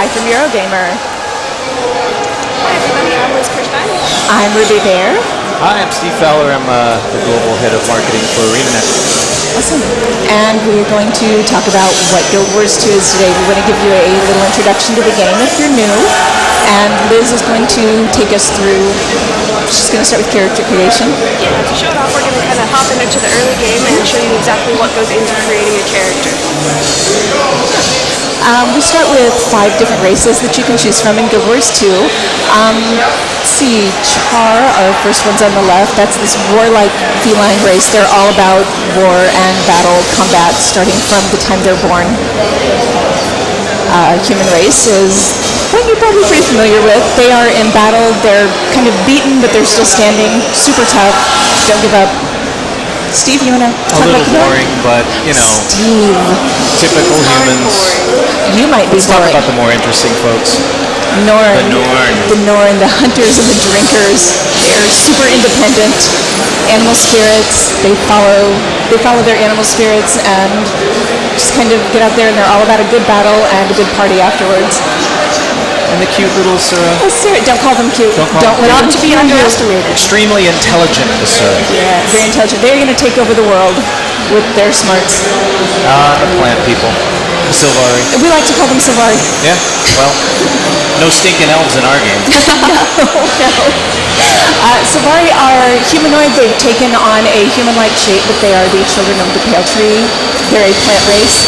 Hi from Eurogamer. Hi everybody, I'm Kerstein. I'm Rubi Bayer. Hi, I'm Steve Fowler. I'm the global head of marketing for ArenaNet. Awesome. And we're going to talk about what Guild Wars 2 is today. We're going to give you a little introduction to the game if you're new. And Liz is going to take us through, she's going to start with character creation. Yeah, to show it off, we're going to kind of hop into the early game and show you exactly what goes into creating a character. We start with 5 different races that you can choose from in Guild Wars 2. Let's see, Char, our first one's on the left. That's this warlike feline race. They're all about war and battle combat starting from the time they're born. Human race is one you're probably pretty familiar with. They are in battle. They're kind of beaten, but they're still standing. Super tough. Don't give up. Steve, you want to talk about the boring, but, you know, Steve. Typical humans. You might be Let's talk boring. about the more interesting folks. Norn. The Norn. The Norn, the hunters and the drinkers. They're super independent animal spirits. They follow their animal spirits and just kind of get out there, and they're all about a good battle and a good party afterwards. And the cute little Sura. Oh, Sarah, don't call them cute. Not to be underestimated. Extremely intelligent, the Sura. Yeah, very intelligent. They're going to take over the world with their smarts. The plant people. The Sylvari. We like to call them Sylvari. Yeah, well, no stinking elves in our game. No. Sylvari are humanoid. They've taken on a human-like shape, but they are the children of the Pale Tree. They're a plant race.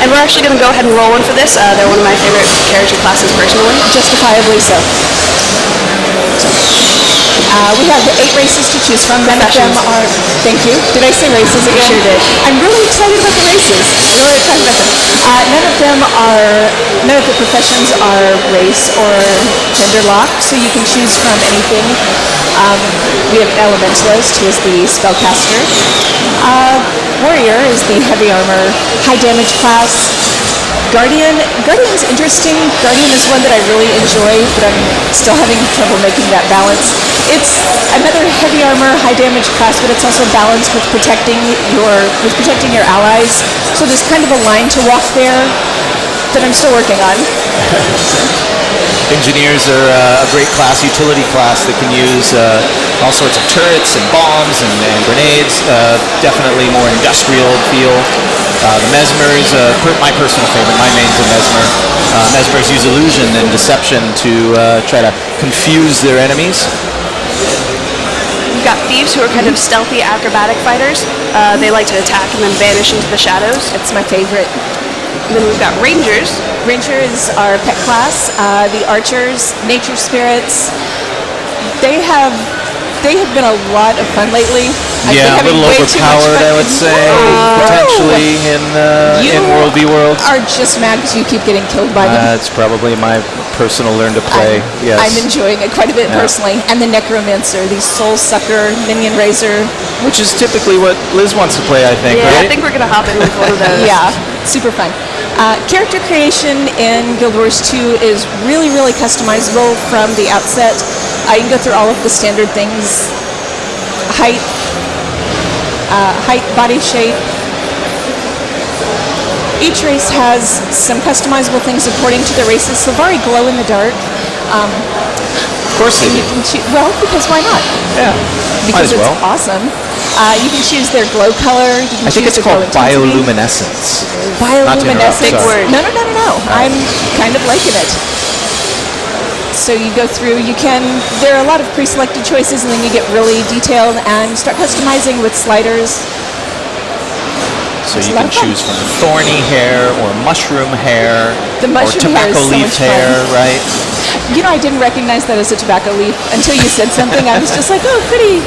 And we're actually going to go ahead and roll one for this. They're one of my favorite character classes personally. Justifiably so. We have 8 races to choose from. None of them are... Thank you. Did I say races again? You sure did. I'm really excited about the races. Really excited about them. None of the professions are race or gender locked, so you can choose from anything. We have Elementalist, who is the spellcaster. Warrior is the heavy armor, high damage class. Guardian's interesting. Guardian is one that I really enjoy, but I'm still having trouble making that balance. It's another heavy armor, high damage class, but it's also balanced with protecting your allies. So there's kind of a line to walk there that I'm still working on. Engineers are a great class, utility class that can use all sorts of turrets and bombs and grenades. Definitely more industrial feel. The Mesmer is my personal favorite. My main's a Mesmer. Mesmers use illusion and deception to try to confuse their enemies. We've got thieves who are kind of stealthy acrobatic fighters. They like to attack and then vanish into the shadows. It's my favorite. And then we've got rangers. Rangers are pet class. The archers, nature spirits. They have been a lot of fun lately. Yeah, a little overpowered, I would say, potentially in World v World. Are just mad because you keep getting killed by them. It's probably my personal learn to play. Yes, I'm enjoying it quite a bit personally. And the Necromancer, the Soul Sucker, Minion Raiser, which is typically what Liz wants to play, I think. Yeah, right? I think we're gonna hop in with one of those. Yeah, super fun. Character creation in Guild Wars 2 is really, really customizable from the outset. You can go through all of the standard things: height, body shape. Each race has some customizable things according to the races. Sylvari glow in the dark. Of course they do. Well, because why not? Yeah, because might as well. It's awesome. You can choose their glow color. I think it's called bioluminescence. Bioluminescence. Big word. No. I'm kind of liking it. So you go through, there are a lot of pre-selected choices, and then you get really detailed and start customizing with sliders. So you can choose from thorny hair or mushroom hair or tobacco leaf hair, right? You know, I didn't recognize that as a tobacco leaf until you said something. I was just like, oh, pretty.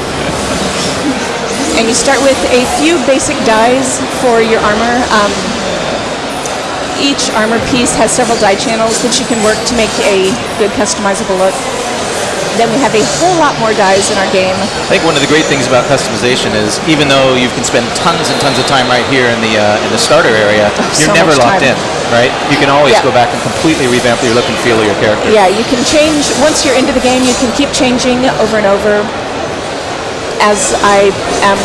And you start with a few basic dyes for your armor. Each armor piece has several dye channels that you can work to make a good customizable look. Then we have a whole lot more dyes in our game. I think one of the great things about customization is even though you can spend tons and tons of time right here in the starter area, you're never locked in, right? You can always go back and completely revamp your look and feel of your character. Yeah, you can change. Once you're into the game, you can keep changing over and over, as I am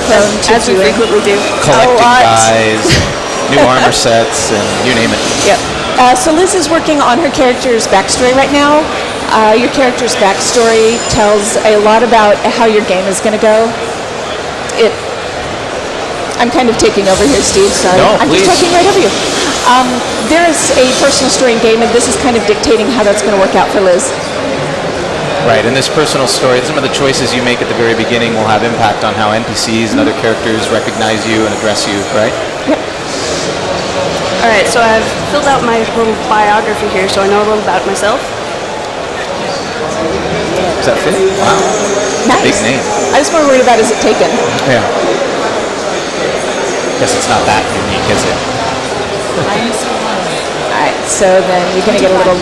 prone to as we frequently do. Collecting dyes, new armor sets, and you name it. Yep. So Liz is working on her character's backstory right now. Your character's backstory tells a lot about how your game is going to go. I'm kind of taking over here, Steve. Sorry. No, I'm please. just talking right over you. There is a personal story in game, and this is kind of dictating how that's going to work out for Liz. Right, and this personal story, some of the choices you make at the very beginning will have impact on how NPCs and other characters recognize you and address you, right? Yep. All right, so I've filled out my little biography here, so I know a little about myself. Does that fit? Wow. Nice. Big name. I was more worried about is it taken. Yeah. Guess it's not that unique, is it? All right, so then you're going to get a little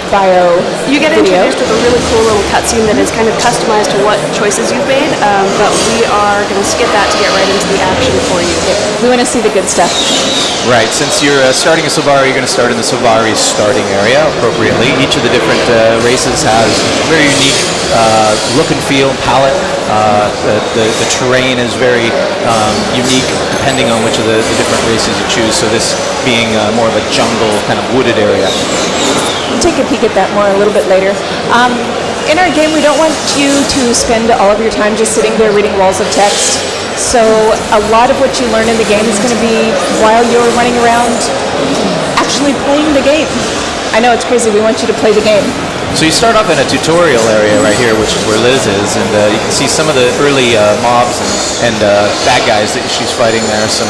bio You get video. introduced with a really cool little cutscene that is kind of customized to what choices you've made, but we are going to skip that to get right into the action for you. We want to see the good stuff. Right, since you're starting a Sylvari, you're going to start in the Sylvari starting area appropriately. Each of the different races has a very unique look and feel, palette. The terrain is very unique depending on which of the different races you choose, so this being more of a jungle, kind of wooded area. We'll take a peek at that more a little bit later. In our game, we don't want you to spend all of your time just sitting there reading walls of text. So a lot of what you learn in the game is going to be while you're running around actually playing the game. I know it's crazy, we want you to play the game. So you start off in a tutorial area right here, which is where Liz is, and you can see some of the early mobs and bad guys that she's fighting there, some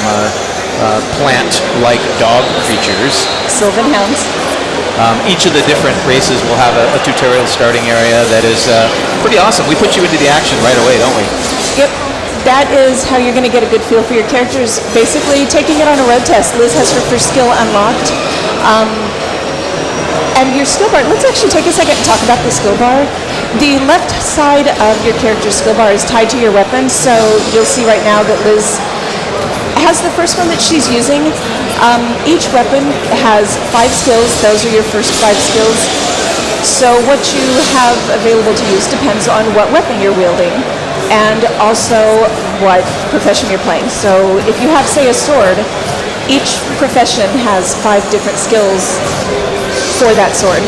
plant-like dog creatures. Sylvan Hounds. Each of the different races will have a tutorial starting area that is pretty awesome. We put you into the action right away, don't we? Yep. That is how you're going to get a good feel for your characters. Basically, taking it on a road test. Liz has her first skill unlocked. And your skill bar, let's actually take a second and talk about the skill bar. The left side of your character's skill bar is tied to your weapon, so you'll see right now that Liz has the first one that she's using. Each weapon has 5 skills. Those are your first 5 skills. So what you have available to use depends on what weapon you're wielding and also what profession you're playing. So if you have, say, a sword, each profession has 5 different skills for that sword.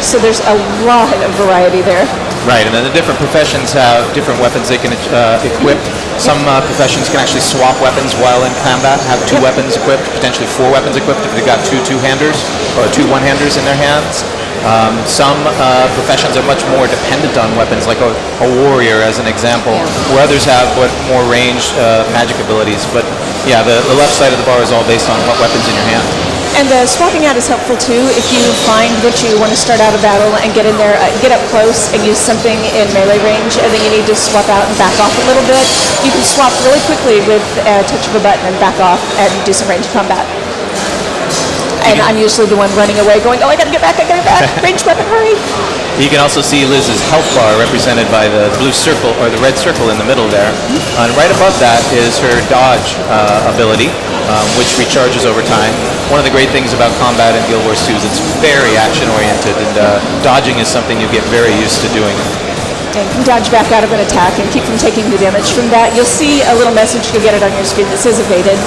So there's a lot of variety there. Right, and then the different professions have different weapons they can equip. Some professions can actually swap weapons while in combat, have 2 weapons equipped, potentially 4 weapons equipped if they've got 2 two-handers or 2 one-handers in their hands. Some professions are much more dependent on weapons, like a warrior as an example, where others have more ranged magic abilities. But yeah, the left side of the bar is all based on what weapons in your hand. And swapping out is helpful too. If you find that you want to start out a battle and get in there, get up close and use something in melee range, and then you need to swap out and back off a little bit, you can swap really quickly with a touch of a button and back off and do some ranged combat. And I'm usually the one running away going, oh, I gotta get back, ranged weapon, hurry. You can also see Liz's health bar represented by the blue circle, or the red circle in the middle there. And right above that is her dodge ability, which recharges over time. One of the great things about combat in Guild Wars 2 is it's very action-oriented, and dodging is something you get very used to doing. And you can dodge back out of an attack and keep from taking the damage from that. You'll see a little message, you'll get it on your screen that says evaded.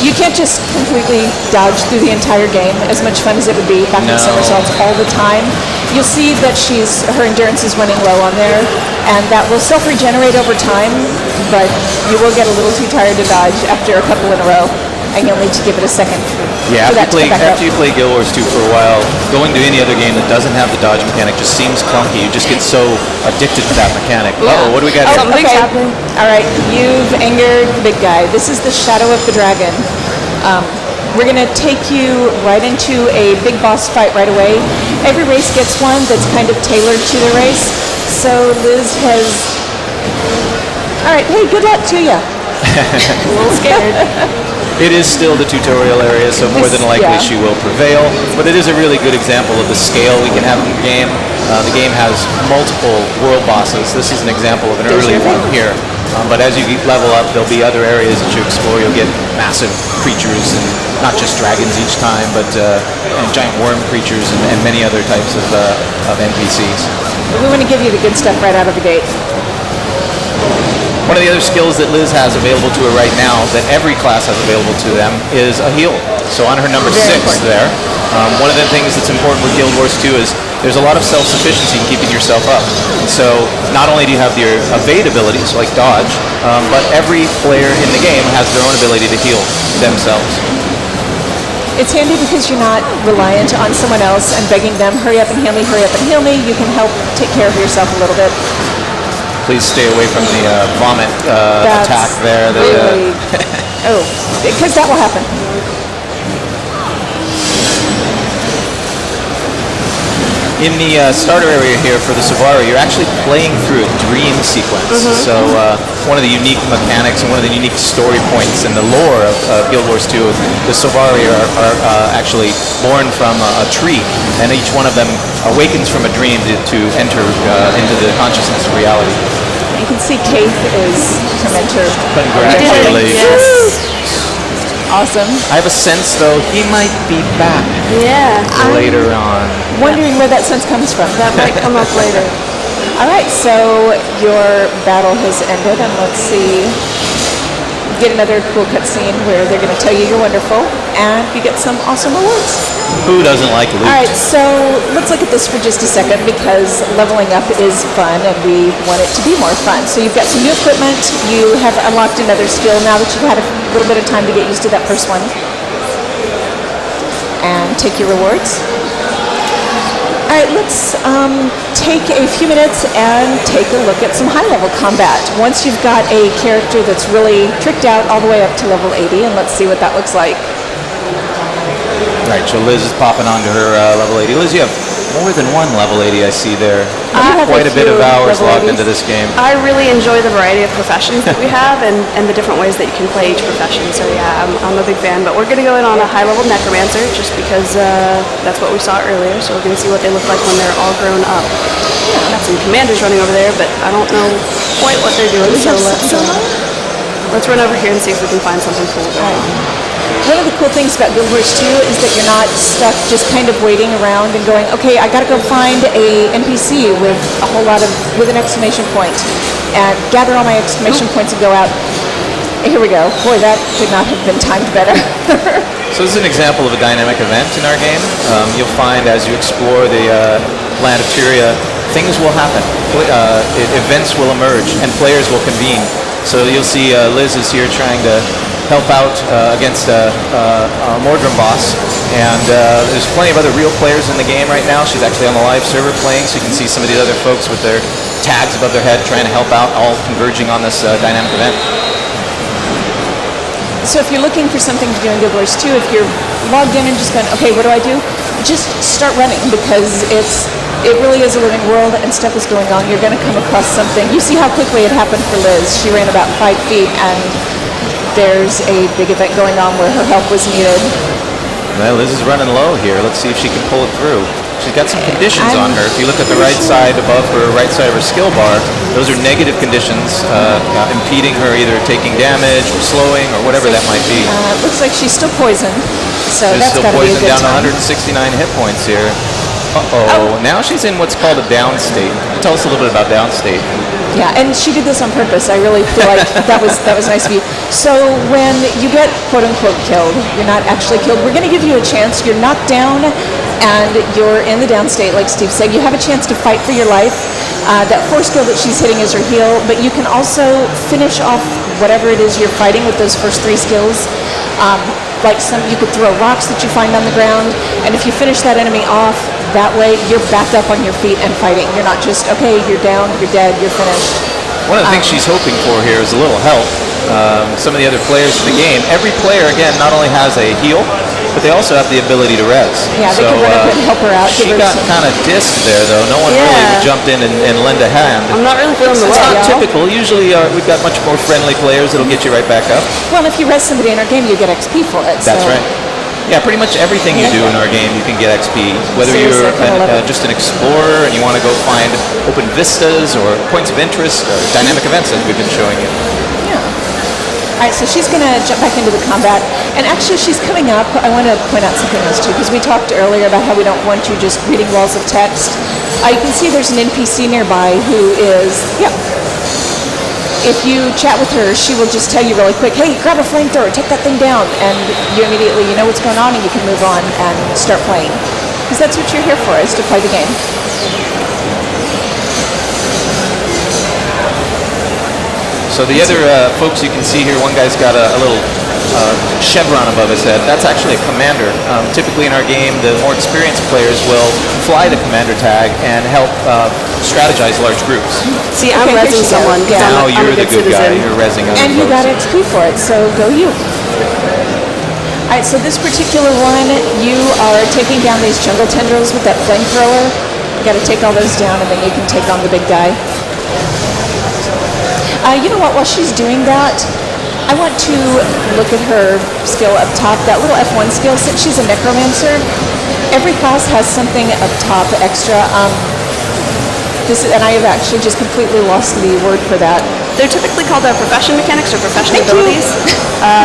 You can't just completely dodge through the entire game, as much fun as it would be backing somersaults all the time. You'll see that her endurance is running low on there, and that will self-regenerate over time, but you will get a little too tired to dodge after a couple in a row, and you'll need to give it a second Yeah, for that to come back up. after you play Guild Wars 2 for a while, going to any other game that doesn't have the dodge mechanic just seems clunky. You just get so addicted to that mechanic. Uh-oh, what do we got here? Something's happening. All right, you've angered the big guy. This is the Shadow of the Dragon. We're going to take you right into a big boss fight right away. Every race gets one that's kind of tailored to the race. So Liz has... All right, hey, good luck to you. A little scared. It is still the tutorial area, so more than likely she will prevail. But it is a really good example of the scale we can have in the game. The game has multiple world bosses. This is an example of an early one here. But as you level up, there'll be other areas that you explore. You'll get massive creatures, and not just dragons each time, but and giant worm creatures and many other types of NPCs. But we want to give you the good stuff right out of the gate. One of the other skills that Liz has available to her right now, that every class has available to them, is a heal. So on her number 6 there, one of the things that's important with Guild Wars 2 is there's a lot of self-sufficiency in keeping yourself up. So not only do you have your evade abilities, like dodge, but every player in the game has their own ability to heal themselves. It's handy because you're not reliant on someone else and begging them, hurry up and heal me, hurry up and heal me. You can help take care of yourself a little bit. Please stay away from the vomit attack there. Really, oh, because that will happen. In the starter area here for the Savara, you're actually playing through a dream sequence. So one of the unique mechanics and one of the unique story points in the lore of Guild Wars 2, the Savara are actually born from a tree, and each one of them awakens from a dream to enter into the consciousness of reality. You can see Keith is Tormentor. Congratulations. Yes. Awesome. I have a sense, though, he might be back Yeah. later on. Wondering where that sense comes from. That might come up later. All right, so your battle has ended, and let's see. You get another cool cutscene where they're going to tell you you're wonderful, and you get some awesome rewards. Who doesn't like loot? All right, so let's look at this for just a second because leveling up is fun and we want it to be more fun. So you've got some new equipment, you have unlocked another skill now that you've had a little bit of time to get used to that first one. And take your rewards. All right, let's take a few minutes and take a look at some high-level combat. Once you've got a character that's really tricked out all the way up to level 80, and let's see what that looks like. Right, so Liz is popping onto her level 80. Liz, you have more than one level 80 I see there. Quite a bit of hours logged into this game. I really enjoy the variety of professions that we have and the different ways that you can play each profession. So yeah, I'm a big fan. But we're going to go in on a high-level necromancer just because that's what we saw earlier. So we're going to see what they look like when they're all grown up. Got some commanders running over there, but I don't know quite what they're doing. So let's run over here and see if we can find something cool going on. One of the cool things about Guild Wars 2 is that you're not stuck just kind of waiting around and going, okay, I gotta go find a NPC with an exclamation point and gather all my exclamation points and go out. Here we go. Boy, that could not have been timed better. So this is an example of a dynamic event in our game. You'll find as you explore the land of Tyria, things will happen. Events will emerge and players will convene. So you'll see Liz is here trying to help out against a Mordrum boss, and there's plenty of other real players in the game right now. She's actually on the live server playing, so you can see some of these other folks with their tags above their head trying to help out, all converging on this dynamic event. So if you're looking for something to do in Guild Wars 2, if you're logged in and just going, okay, what do I do? Just start running because it really is a living world and stuff is going on. You're going to come across something. You see how quickly it happened for Liz. She ran about 5 feet and there's a big event going on where her help was needed. Well, Liz is running low here. Let's see if she can pull it through. She's got some conditions on her. If you look at the right side above her, right side of her skill bar, those are negative conditions impeding her either taking damage or slowing or whatever that might be. It looks like she's still poisoned, so She's that's still got to be a poisoned good down to time. 169 hit points here. Now she's in what's called a down state. Tell us a little bit about down state. Yeah, and she did this on purpose. I really feel like that was nice of you. So when you get quote unquote killed, you're not actually killed. We're going to give you a chance. You're knocked down, and you're in the down state, like Steve said. You have a chance to fight for your life. That 4 skill that she's hitting is her heal, but you can also finish off whatever it is you're fighting with those first 3 skills. You could throw rocks that you find on the ground, and if you finish that enemy off, that way you're back up on your feet and fighting. You're not just, okay, you're down, you're dead, you're finished. One of the things she's hoping for here is a little help. Some of the other players in the game, every player, again, not only has a heal, but they also have the ability to res. Yeah, they can run up and help her out. She got kind of dissed there, though. No one really jumped in and lend a hand. I'm not really feeling the It's way. not typical. Usually we've got much more friendly players that'll get you right back up. Well, if you res somebody in our game, you get XP for it. That's right. Yeah, pretty much everything you do in our game, you can get XP. Whether you're just an explorer and you want to go find open vistas or points of interest or dynamic events that we've been showing you. Yeah. All right, so she's going to jump back into the combat. And actually, she's coming up. I want to point out something else, too, because we talked earlier about how we don't want you just reading walls of text. You can see there's an NPC nearby who is, if you chat with her, she will just tell you really quick, hey, grab a flamethrower, take that thing down, and you immediately you know what's going on and you can move on and start playing. Because that's what you're here for, is to play the game. So the other folks you can see here, one guy's got a little chevron above his head. That's actually a commander. Typically in our game, the more experienced players will fly the commander tag and help strategize large groups. See, I'm Okay, here rezzing she goes. someone. Yeah. Now I'm you're a the good good guy. citizen. You're rezzing other And you folks. got XP for it, so go you. All right, so this particular one, you are taking down these jungle tendrils with that flamethrower. You got to take all those down, and then you can take on the big guy. You know what? While she's doing that, I want to look at her skill up top, that little F1 skill. Since she's a necromancer, every class has something up top extra. And I have actually just completely lost the word for that. They're typically called profession mechanics or profession Thank you. abilities.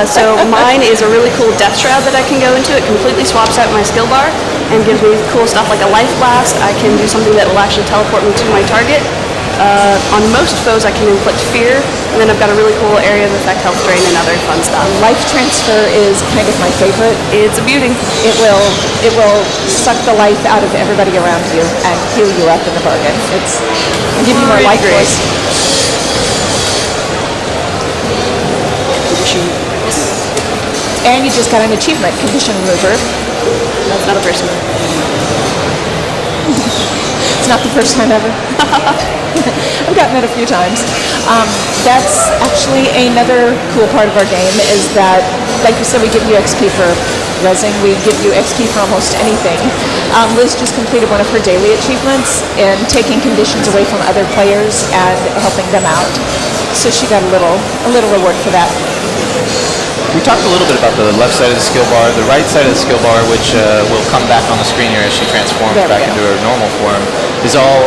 So mine is a really cool death shroud that I can go into. It completely swaps out my skill bar and gives me cool stuff like a life blast. I can do something that will actually teleport me to my target. On most foes, I can inflict fear, and then I've got a really cool area of effect, health drain, and other fun stuff. Life transfer is kind of my favorite. It's a beauty. It will suck the life out of everybody around you and heal you up in the bargain. It's give you more Really life great. force. And you just got an achievement, condition remover. That's not a person. It's not the first time ever. I've gotten it a few times. That's actually another cool part of our game is that, like you said, we give you XP for rezzing. We give you XP for almost anything. Liz just completed one of her daily achievements in taking conditions away from other players and helping them out. So she got a little reward for that. We talked a little bit about the left side of the skill bar. The right side of the skill bar, which will come back on the screen here as she transforms There we back go. into her normal form, is all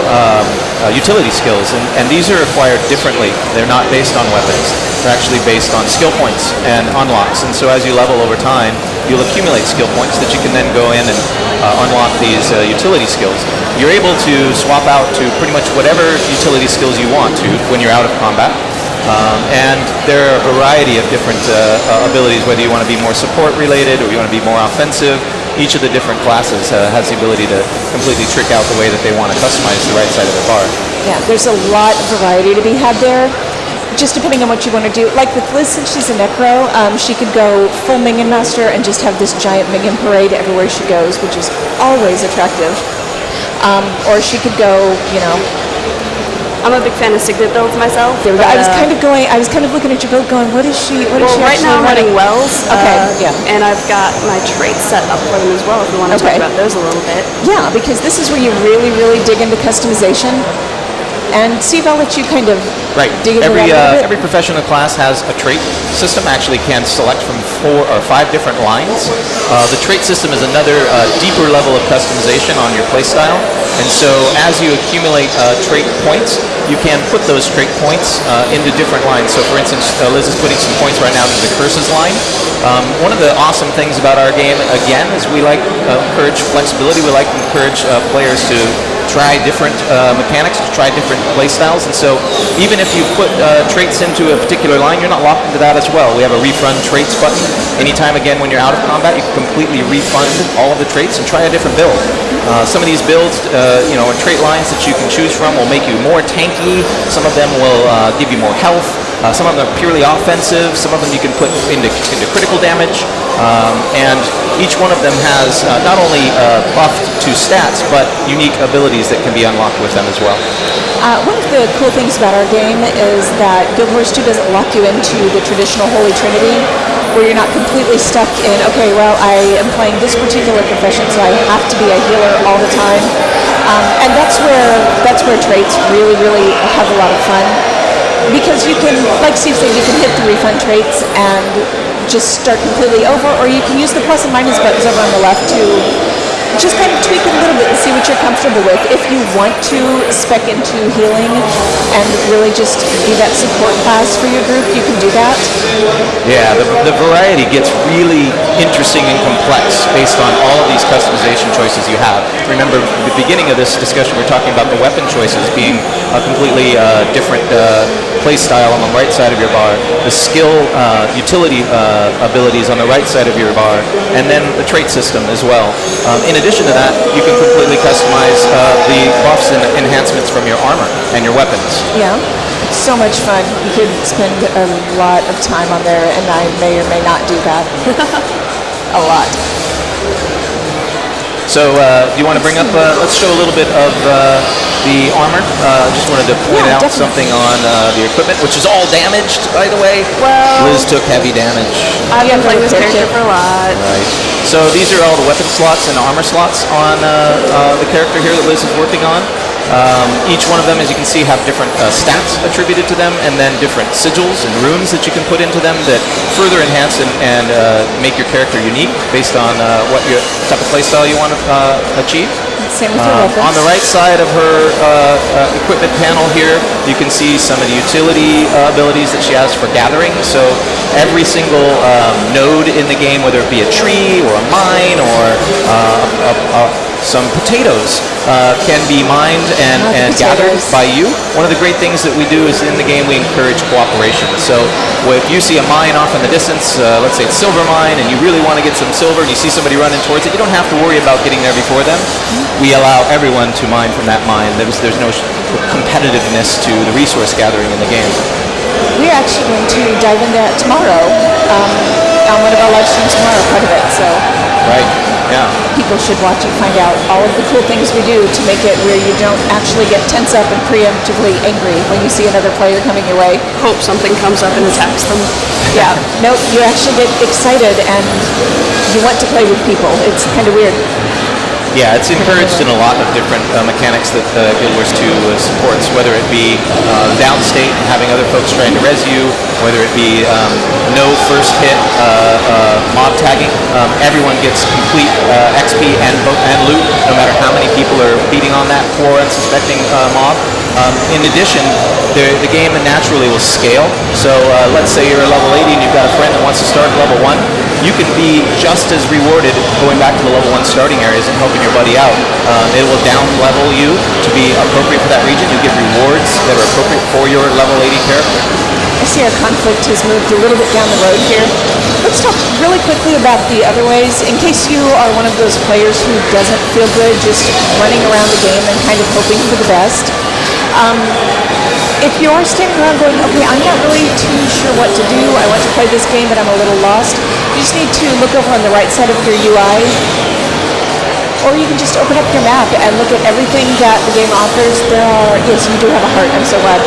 utility skills. And these are acquired differently. They're not based on weapons. They're actually based on skill points and unlocks. And so as you level over time, you'll accumulate skill points that you can then go in and unlock these utility skills. You're able to swap out to pretty much whatever utility skills you want to when you're out of combat. And there are a variety of different abilities, whether you want to be more support related or you want to be more offensive. Each of the different classes has the ability to completely trick out the way that they want to customize the right side of the bar. Yeah, there's a lot of variety to be had there. Just depending on what you want to do. Like with Liz, since she's a necro, she could go full minion master and just have this giant minion parade everywhere she goes, which is always attractive. Or she could go, I'm a big fan of Signet builds myself. there we go. but, I was kind of looking at your build going, what is she Well, actually right now I'm running Wells. Okay, yeah. And I've got my traits set up for them as well if we want to Okay. talk about those a little bit. Yeah, because this is where you really, really dig into customization. And Steve, I'll let you kind of Right. dig into that a little bit. Every professional class has a trait system. Actually, can select from 4 or 5 different lines. The trait system is another deeper level of customization on your playstyle. And so, as you accumulate trait points, you can put those trait points into different lines. So, for instance, Liz is putting some points right now into the curses line. One of the awesome things about our game, again, is we like encourage flexibility. We like to encourage players to try different mechanics, to try different play styles. And so even if you put traits into a particular line, you're not locked into that as well. We have a refund traits button. Anytime, again, when you're out of combat, you can completely refund all of the traits and try a different build. Some of these builds, and trait lines that you can choose from will make you more tanky. Some of them will give you more health. Some of them are purely offensive. Some of them you can put into critical damage. And each one of them has not only buffed to stats, but unique abilities that can be unlocked with them as well. One of the cool things about our game is that Guild Wars 2 doesn't lock you into the traditional Holy Trinity, where you're not completely stuck in, okay, well, I am playing this particular profession, so I have to be a healer all the time. And that's where traits really, really have a lot of fun. Because you can, like Steve said, you can hit the refund traits and just start completely over, or you can use the plus and minus buttons over on the left to just kind of tweak it a little bit and see what you're comfortable with. If you want to spec into healing and really just be that support class for your group, you can do that. Yeah, the variety gets really interesting and complex based on all of these customization choices you have. Remember, at the beginning of this discussion, we're talking about the weapon choices being a completely different play style on the right side of your bar, the skill utility abilities on the right side of your bar, and then the trait system as well. In addition to that, you can completely customize the buffs and enhancements from your armor and your weapons. Yeah, so much fun. You could spend a lot of time on there, and I may or may not do that. A lot. So do you want to bring up, let's show a little bit of the armor. Just wanted to point out definitely. something on the equipment, which is all damaged, by the way. Well, Liz took heavy damage. I've been playing this Take character it. for a lot. Right. So these are all the weapon slots and armor slots on the character here that Liz is working on. Each one of them, as you can see, have different stats attributed to them, and then different sigils and runes that you can put into them that further enhance and make your character unique based on what your type of playstyle you want to achieve. Same with your weapons. On the right side of her equipment panel here, you can see some of the utility abilities that she has for gathering. So every single node in the game, whether it be a tree or a mine or some potatoes, can be mined and gathered by you. One of the great things that we do is in the game we encourage cooperation. So if you see a mine off in the distance, let's say it's silver mine, and you really want to get some silver and you see somebody running towards it, you don't have to worry about getting there before them. We allow everyone to mine from that mine. There's no competitiveness to the resource gathering in the game. We're actually going to dive into that tomorrow on one of our live streams tomorrow, part of it. So Right, yeah. people should watch and find out all of the cool things we do to make it where you don't actually get tense up and preemptively angry when you see another player coming your way. Hope something comes up and attacks them. Yeah, no, you actually get excited and you want to play with people. It's kind of weird. Yeah, it's encouraged in a lot of different mechanics that Guild Wars 2 supports, whether it be downstate, having other folks trying to res you, whether it be no first hit mob tagging. Everyone gets complete XP and loot, no matter how many people are beating on that poor, unsuspecting mob. In addition, the game naturally will scale. So let's say you're a level 80 and you've got a friend that wants to start at level 1. You can be just as rewarded going back to the level 1 starting areas and helping your buddy out. It will down level you to be appropriate for that region. You get rewards that are appropriate for your level 80 character. I see our conflict has moved a little bit down the road here. Let's talk really quickly about the other ways. In case you are one of those players who doesn't feel good just running around the game and kind of hoping for the best. If you're standing around going, okay, I'm not really too sure what to do, I want to play this game but I'm a little lost, you just need to look over on the right side of your UI, or you can just open up your map and look at everything that the game offers. There are, yes, you do have a heart, I'm so glad.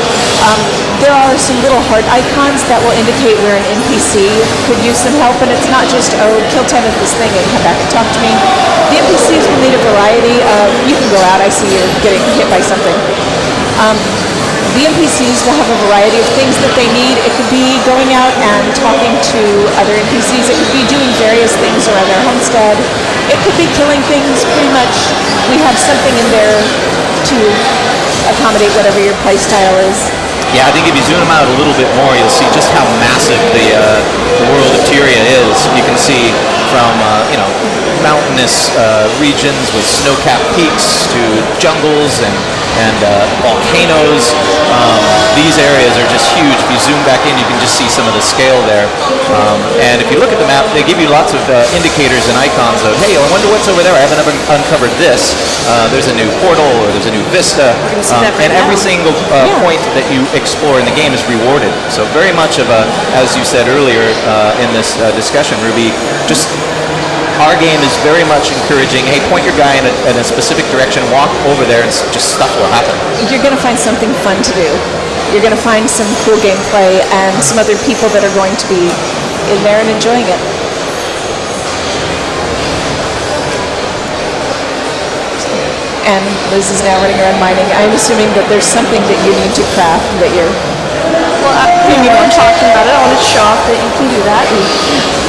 There are some little heart icons that will indicate where an NPC could use some help, and it's not just, oh, kill 10 of this thing and come back and talk to me. The NPCs will need a variety of, you can go out, I see you're getting hit by something. The NPCs will have a variety of things that they need. It could be going out and talking to other NPCs. It could be doing various things around their homestead. It could be killing things. Pretty much, we have something in there to accommodate whatever your play style is. Yeah, I think if you zoom out a little bit more, you'll see just how massive the world of Tyria is. You can see from mountainous regions with snow-capped peaks to jungles and volcanoes. These areas are just huge. If you zoom back in, you can just see some of the scale there. And if you look at the map, they give you lots of indicators and icons of, hey, I wonder what's over there. I haven't ever uncovered this. There's a new portal or there's a new vista. And every single point that you explore in the game is rewarded. So very much of a, as you said earlier in this discussion, Ruby, just our game is very much encouraging, hey, point your guy in a specific direction, walk over there, and just stuff will happen. You're going to find something fun to do. You're going to find some cool gameplay and some other people that are going to be in there and enjoying it. And Liz is now running around mining. I'm assuming that there's something that you need to craft that you're Well, we were talking about it. I wanted to show off that you can do that. And,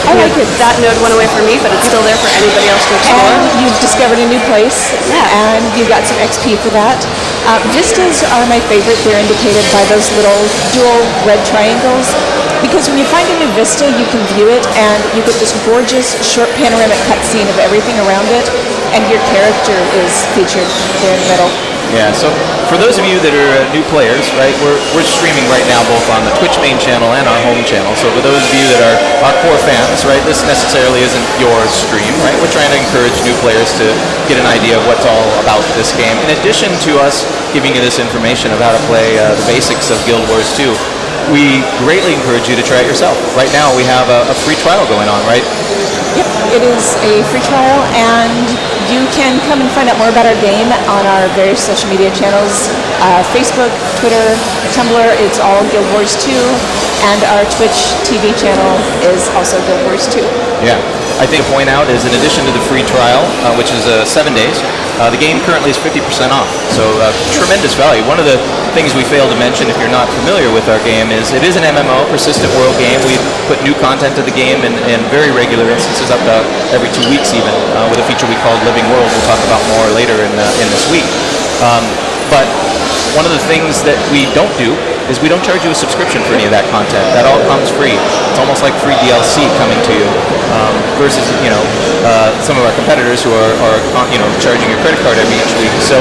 I like it. That node went away from me, but it's still there for anybody else to explore. And you've discovered a new place, and you got some XP for that. Vistas are my favorite. They're indicated by those little dual red triangles, because when you find a new vista, you can view it, and you get this gorgeous short panoramic cutscene of everything around it, and your character is featured there in the middle. Yeah, so for those of you that are new players, right, we're streaming right now both on the Twitch main channel and our home channel. So for those of you that are our core fans, right, this necessarily isn't your stream, right? We're trying to encourage new players to get an idea of what's all about this game. In addition to us giving you this information of how to play the basics of Guild Wars 2, we greatly encourage you to try it yourself. Right now we have a free trial going on, right? Yep, it is a free trial, and you can come and find out more about our game on our various social media channels, Facebook, Twitter, Tumblr. It's all Guild Wars 2, and our Twitch TV channel is also Guild Wars 2. Yeah, I think to point out is in addition to the free trial, which is 7 days, the game currently is 50% off, so tremendous value. One of the things we failed to mention, if you're not familiar with our game, is it is an MMO, persistent world game. We put new content to the game in very regular instances, up to every 2 weeks even, with a feature we call Living World. We'll talk about more later in this week. But one of the things that we don't do is we don't charge you a subscription for any of that content. That all comes free. It's almost like free DLC coming to you, versus some of our competitors who are charging your credit card every each week. So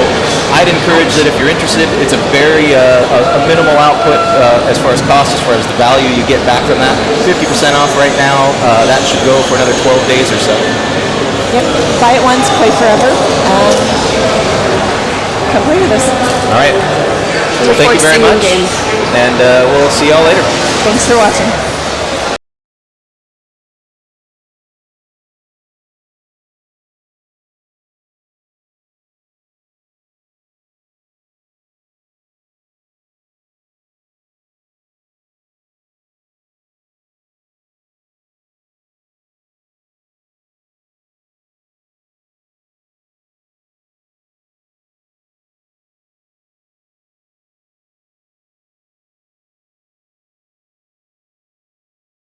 I'd encourage that if you're interested, it's a very a minimal output as far as cost, as far as the value you get back from that. 50% off right now. That should go for another 12 days or so. Yep, buy it once, play forever. Come play with us. All right. Well, thank you very much. And we'll see y'all later. Thanks for watching.